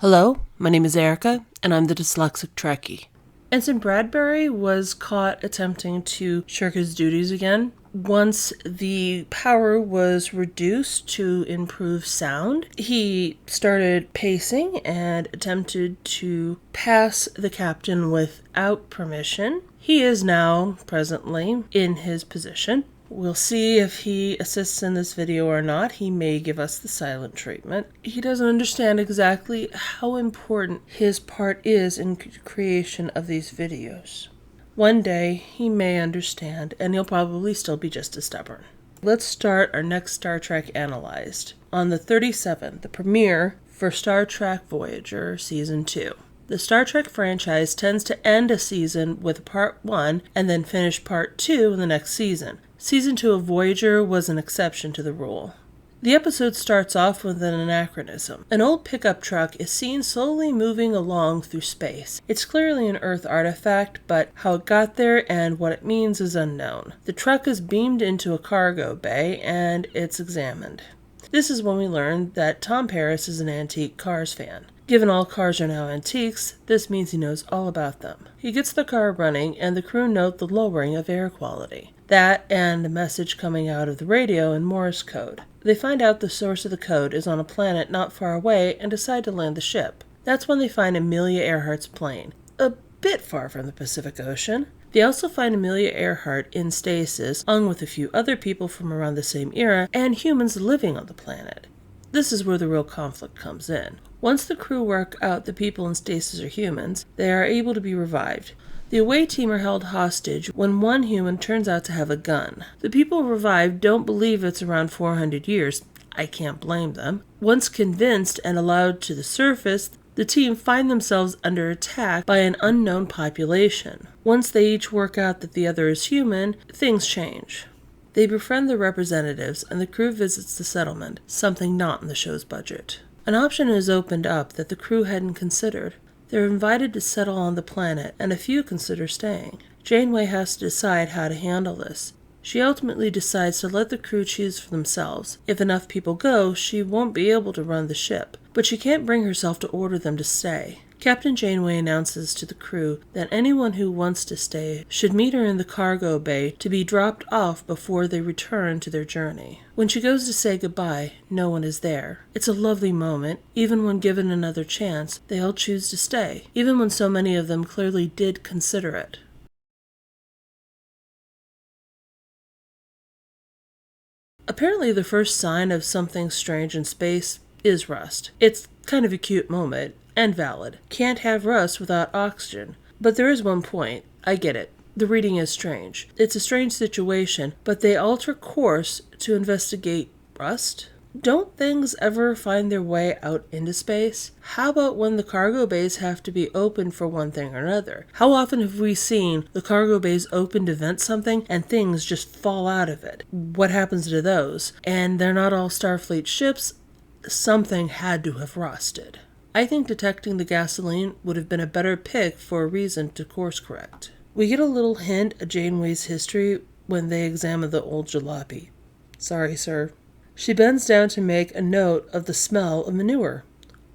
Hello, my name is Erica, and I'm the dyslexic Trekkie. Ensign Bradbury was caught attempting to shirk his duties again. Once the power was reduced to improve sound, he started pacing and attempted to pass the captain without permission. He is now presently in his position. We'll see if he assists in this video or not. He may give us the silent treatment. He doesn't understand exactly how important his part is in the creation of these videos. One day, he may understand, and he'll probably still be just as stubborn. Let's start our next Star Trek Analyzed. On the 37th, the premiere for Star Trek Voyager Season 2. The Star Trek franchise tends to end a season with Part 1 and then finish Part 2 in the next season. Season 2 of Voyager was an exception to the rule. The episode starts off with an anachronism. An old pickup truck is seen slowly moving along through space. It's clearly an Earth artifact, but how it got there and what it means is unknown. The truck is beamed into a cargo bay and it's examined. This is when we learn that Tom Paris is an antique cars fan. Given all cars are now antiques, this means he knows all about them. He gets the car running and the crew note the lowering of air quality. That and a message coming out of the radio in Morse code. They find out the source of the code is on a planet not far away and decide to land the ship. That's when they find Amelia Earhart's plane, a bit far from the Pacific Ocean. They also find Amelia Earhart in stasis, along with a few other people from around the same era, and humans living on the planet. This is where the real conflict comes in. Once the crew work out the people in stasis are humans, they are able to be revived. The away team are held hostage when one human turns out to have a gun. The people revived don't believe it's around 400 years. I can't blame them. Once convinced and allowed to the surface, the team find themselves under attack by an unknown population. Once they each work out that the other is human, things change. They befriend the representatives and the crew visits the settlement, something not in the show's budget. An option is opened up that the crew hadn't considered. They're invited to settle on the planet, and a few consider staying. Janeway has to decide how to handle this. She ultimately decides to let the crew choose for themselves. If enough people go, she won't be able to run the ship, but she can't bring herself to order them to stay. Captain Janeway announces to the crew that anyone who wants to stay should meet her in the cargo bay to be dropped off before they return to their journey. When she goes to say goodbye, no one is there. It's a lovely moment. Even when given another chance, they all choose to stay, even when so many of them clearly did consider it. Apparently the first sign of something strange in space is rust. It's kind of a cute moment. And valid. Can't have rust without oxygen. But there is one point. I get it. The reading is strange. It's a strange situation, but they alter course to investigate rust? Don't things ever find their way out into space? How about when the cargo bays have to be opened for one thing or another? How often have we seen the cargo bays open to vent something and things just fall out of it? What happens to those? And they're not all Starfleet ships. Something had to have rusted. I think detecting the gasoline would have been a better pick for a reason to course correct. We get a little hint of Janeway's history when they examine the old jalopy. Sorry, sir. She bends down to make a note of the smell of manure.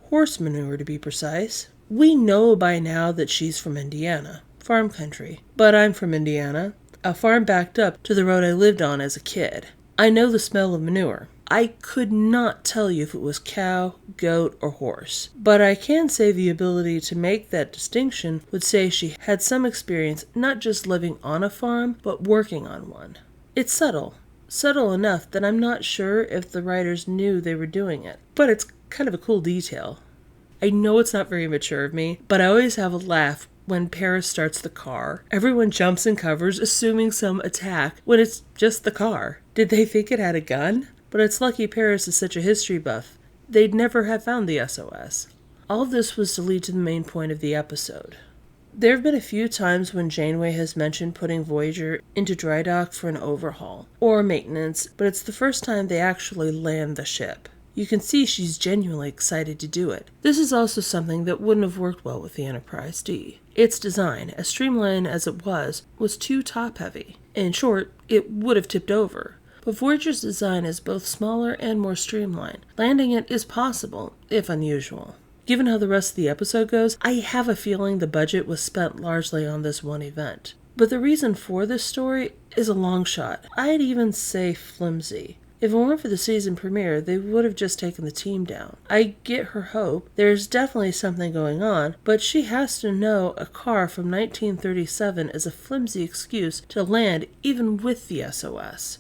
Horse manure, to be precise. We know by now that she's from Indiana, farm country. But I'm from Indiana, a farm backed up to the road I lived on as a kid. I know the smell of manure. I could not tell you if it was cow, goat, or horse, but I can say the ability to make that distinction would say she had some experience not just living on a farm, but working on one. It's subtle enough that I'm not sure if the writers knew they were doing it, but it's kind of a cool detail. I know it's not very mature of me, but I always have a laugh when Paris starts the car. Everyone jumps and covers, assuming some attack, when it's just the car. Did they think it had a gun? But it's lucky Paris is such a history buff. They'd never have found the SOS. All of this was to lead to the main point of the episode. There have been a few times when Janeway has mentioned putting Voyager into dry dock for an overhaul or maintenance, but it's the first time they actually land the ship. You can see she's genuinely excited to do it. This is also something that wouldn't have worked well with the Enterprise D. Its design, as streamlined as it was too top-heavy. In short, it would have tipped over. But Voyager's design is both smaller and more streamlined. Landing it is possible, if unusual. Given how the rest of the episode goes, I have a feeling the budget was spent largely on this one event. But the reason for this story is a long shot. I'd even say flimsy. If it weren't for the season premiere, they would have just taken the team down. I get her hope. There's definitely something going on, but she has to know a car from 1937 is a flimsy excuse to land even with the SOS.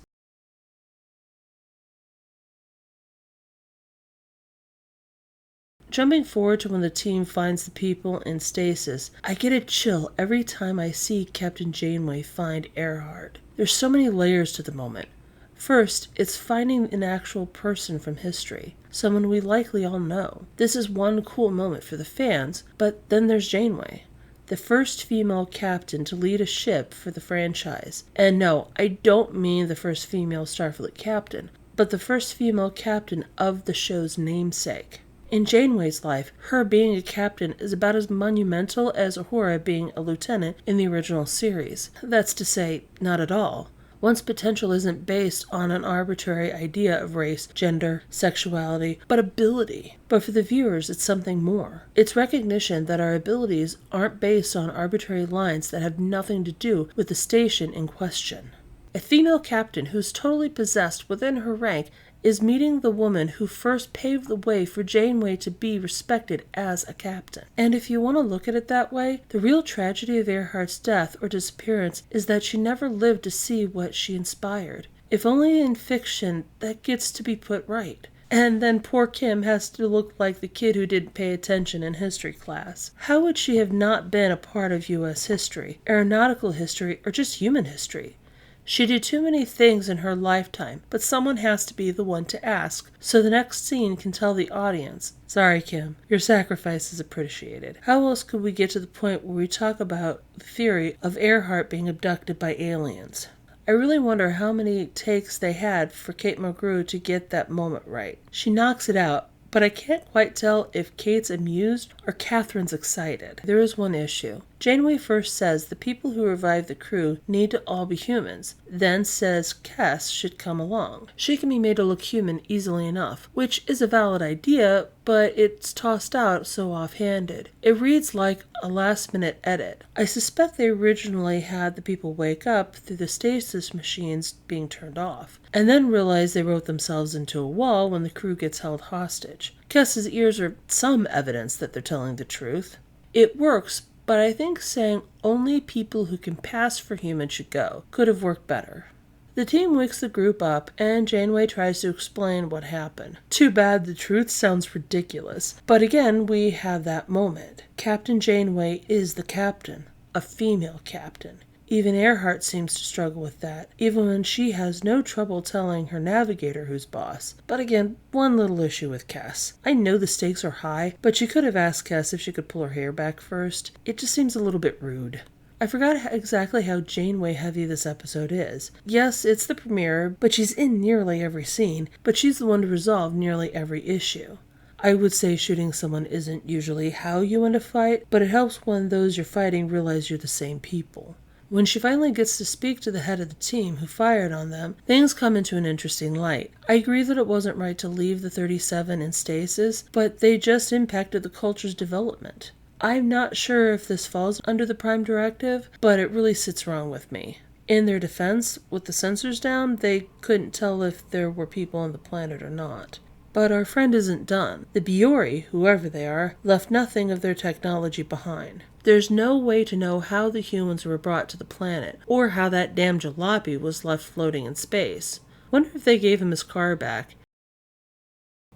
Jumping forward to when the team finds the people in stasis, I get a chill every time I see Captain Janeway find Earhart. There's so many layers to the moment. First, it's finding an actual person from history, someone we likely all know. This is one cool moment for the fans, but then there's Janeway, the first female captain to lead a ship for the franchise. And no, I don't mean the first female Starfleet captain, but the first female captain of the show's namesake. In Janeway's life, her being a captain is about as monumental as Uhura being a lieutenant in the original series. That's to say, not at all. One's potential isn't based on an arbitrary idea of race, gender, sexuality, but ability. But for the viewers, it's something more. It's recognition that our abilities aren't based on arbitrary lines that have nothing to do with the station in question. A female captain who's totally possessed within her rank is meeting the woman who first paved the way for Janeway to be respected as a captain. And if you want to look at it that way, the real tragedy of Earhart's death or disappearance is that she never lived to see what she inspired. If only in fiction that gets to be put right. And then poor Kim has to look like the kid who didn't pay attention in history class. How would she have not been a part of U.S. history, aeronautical history, or just human history? She did too many things in her lifetime, but someone has to be the one to ask, so the next scene can tell the audience, "Sorry, Kim, your sacrifice is appreciated." How else could we get to the point where we talk about the theory of Earhart being abducted by aliens? I really wonder how many takes they had for Kate Mulgrew to get that moment right. She knocks it out, but I can't quite tell if Kate's amused or Catherine's excited. There is one issue. Janeway first says the people who revive the crew need to all be humans, then says Kes should come along. She can be made to look human easily enough, which is a valid idea, but it's tossed out so offhanded. It reads like a last-minute edit. I suspect they originally had the people wake up through the stasis machines being turned off, and then realize they wrote themselves into a wall when the crew gets held hostage. Kes's ears are some evidence that they're telling the truth. It works, but I think saying only people who can pass for human should go could have worked better. The team wakes the group up, and Janeway tries to explain what happened. Too bad the truth sounds ridiculous. But again, we have that moment. Captain Janeway is the captain, a female captain. Even Earhart seems to struggle with that, even when she has no trouble telling her navigator who's boss. But again, one little issue with Kes. I know the stakes are high, but she could have asked Kes if she could pull her hair back first. It just seems a little bit rude. I forgot exactly how Janeway heavy this episode is. Yes, it's the premiere, but she's in nearly every scene, but she's the one to resolve nearly every issue. I would say shooting someone isn't usually how you win a fight, but it helps when those you're fighting realize you're the same people. When she finally gets to speak to the head of the team who fired on them, things come into an interesting light. I agree that it wasn't right to leave the 37 in stasis, but they just impacted the culture's development. I'm not sure if this falls under the Prime Directive, but it really sits wrong with me. In their defense, with the sensors down, they couldn't tell if there were people on the planet or not. But our friend isn't done. The Biori, whoever they are, left nothing of their technology behind. There's no way to know how the humans were brought to the planet, or how that damn jalopy was left floating in space. Wonder if they gave him his car back.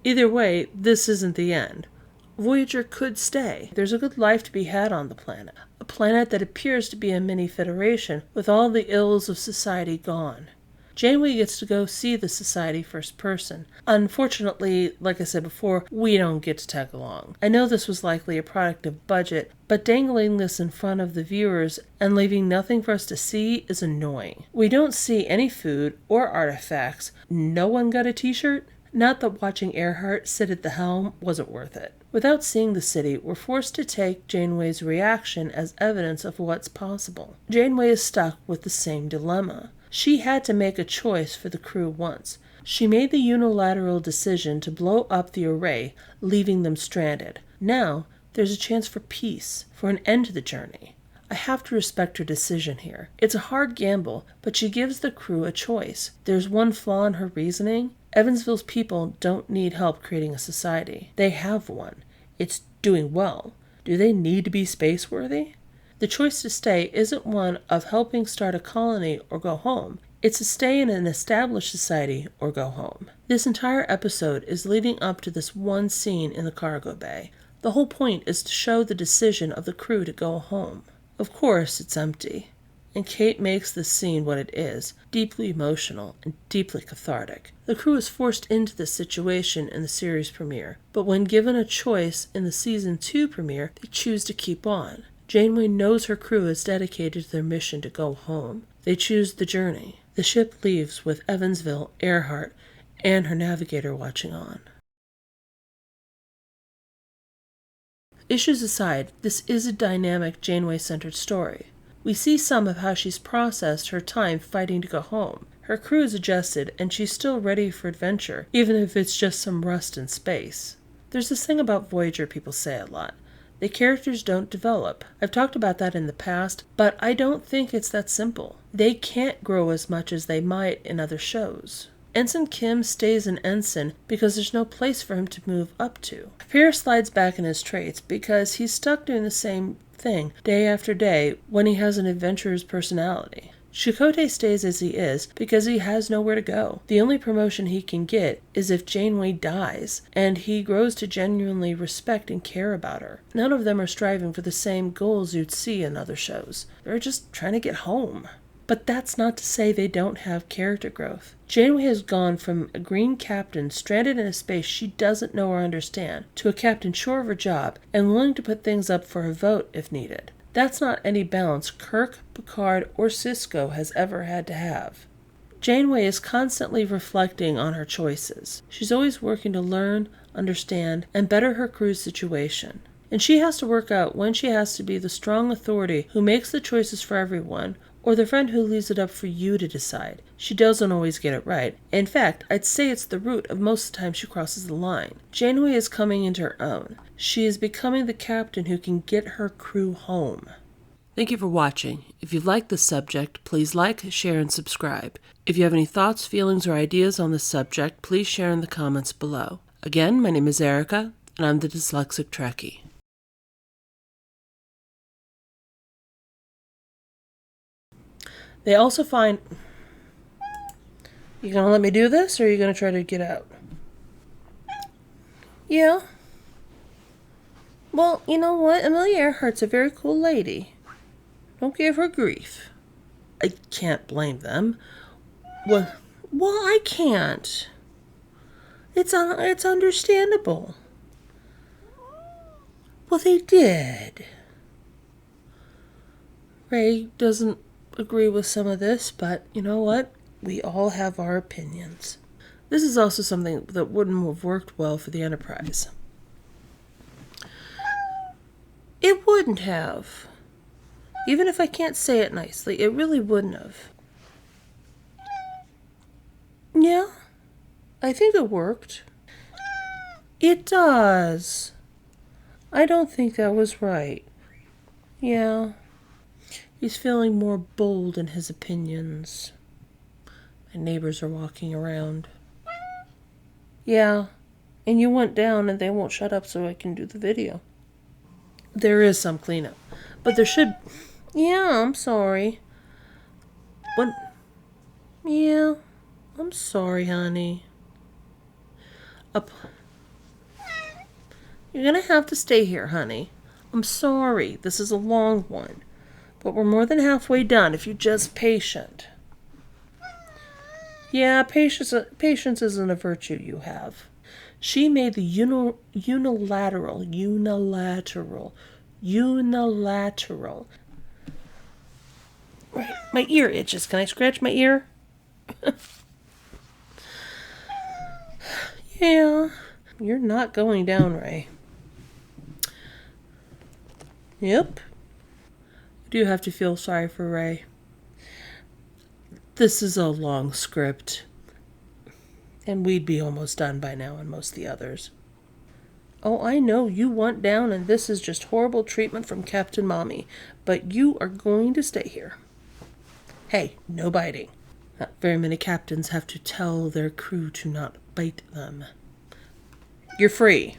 Either way, this isn't the end. Voyager could stay. There's a good life to be had on the planet. A planet that appears to be a mini-federation, with all the ills of society gone. Janeway gets to go see the society first person. Unfortunately, like I said before, we don't get to tag along. I know this was likely a product of budget, but dangling this in front of the viewers and leaving nothing for us to see is annoying. We don't see any food or artifacts. No one got a t-shirt? Not that watching Earhart sit at the helm wasn't worth it. Without seeing the city, we're forced to take Janeway's reaction as evidence of what's possible. Janeway is stuck with the same dilemma. She had to make a choice for the crew once. She made the unilateral decision to blow up the array, leaving them stranded. Now, there's a chance for peace, for an end to the journey. I have to respect her decision here. It's a hard gamble, but she gives the crew a choice. There's one flaw in her reasoning. Evansville's people don't need help creating a society. They have one. It's doing well. Do they need to be space-worthy? The choice to stay isn't one of helping start a colony or go home. It's to stay in an established society or go home. This entire episode is leading up to this one scene in the cargo bay. The whole point is to show the decision of the crew to go home. Of course, it's empty. And Kate makes this scene what it is, deeply emotional and deeply cathartic. The crew is forced into this situation in the series premiere, but when given a choice in the season 2 premiere, they choose to keep on. Janeway knows her crew is dedicated to their mission to go home. They choose the journey. The ship leaves with Evansville, Earhart, and her navigator watching on. Issues aside, this is a dynamic Janeway-centered story. We see some of how she's processed her time fighting to go home. Her crew is adjusted, and she's still ready for adventure, even if it's just some rust in space. There's this thing about Voyager people say a lot. The characters don't develop. I've talked about that in the past, but I don't think it's that simple. They can't grow as much as they might in other shows. Ensign Kim stays an ensign because there's no place for him to move up to. Pierce slides back in his traits because he's stuck doing the same thing day after day when he has an adventurer's personality. Chakotay stays as he is because he has nowhere to go. The only promotion he can get is if Janeway dies, and he grows to genuinely respect and care about her. None of them are striving for the same goals you'd see in other shows. They're just trying to get home. But that's not to say they don't have character growth. Janeway has gone from a green captain stranded in a space she doesn't know or understand to a captain sure of her job and willing to put things up for a vote if needed. That's not any balance Kirk, Picard, or Sisko has ever had to have. Janeway is constantly reflecting on her choices. She's always working to learn, understand, and better her crew's situation. And she has to work out when she has to be the strong authority who makes the choices for everyone, or the friend who leaves it up for you to decide. She doesn't always get it right. In fact, I'd say it's the root of most of the time she crosses the line. Janeway is coming into her own. She is becoming the captain who can get her crew home. Thank you for watching. If you like this subject, please like, share, and subscribe. If you have any thoughts, feelings, or ideas on this subject, please share in the comments below. Again, my name is Erica, and I'm the Dyslexic Trekkie. They also find... You gonna let me do this, or are you gonna try to get out? Yeah. Well, you know what? Amelia Earhart's a very cool lady. Don't give her grief. I can't blame them. Well, I can't. It's understandable. Well, they did. Ray doesn't agree with some of this, but you know what? We all have our opinions. This is also something that wouldn't have worked well for the Enterprise. It wouldn't have. Even if I can't say it nicely, it really wouldn't have. Yeah, I think it worked. It does. I don't think that was right. Yeah. He's feeling more bold in his opinions. My neighbors are walking around. Yeah, and you went down and they won't shut up so I can do the video. There is some cleanup, but there should... Yeah, I'm sorry. What? Yeah, I'm sorry, honey. You're gonna have to stay here, honey. I'm sorry. This is a long one. But we're more than halfway done if you're just patient. Yeah, patience isn't a virtue you have. She made the unilateral. Right, my ear itches. Can I scratch my ear? Yeah, you're not going down, Ray. Yep. I do have to feel sorry for Ray. This is a long script, and we'd be almost done by now on most of the others. Oh, I know you want down, and this is just horrible treatment from Captain Mommy, but you are going to stay here. Hey, no biting. Not very many captains have to tell their crew to not bite them. You're free.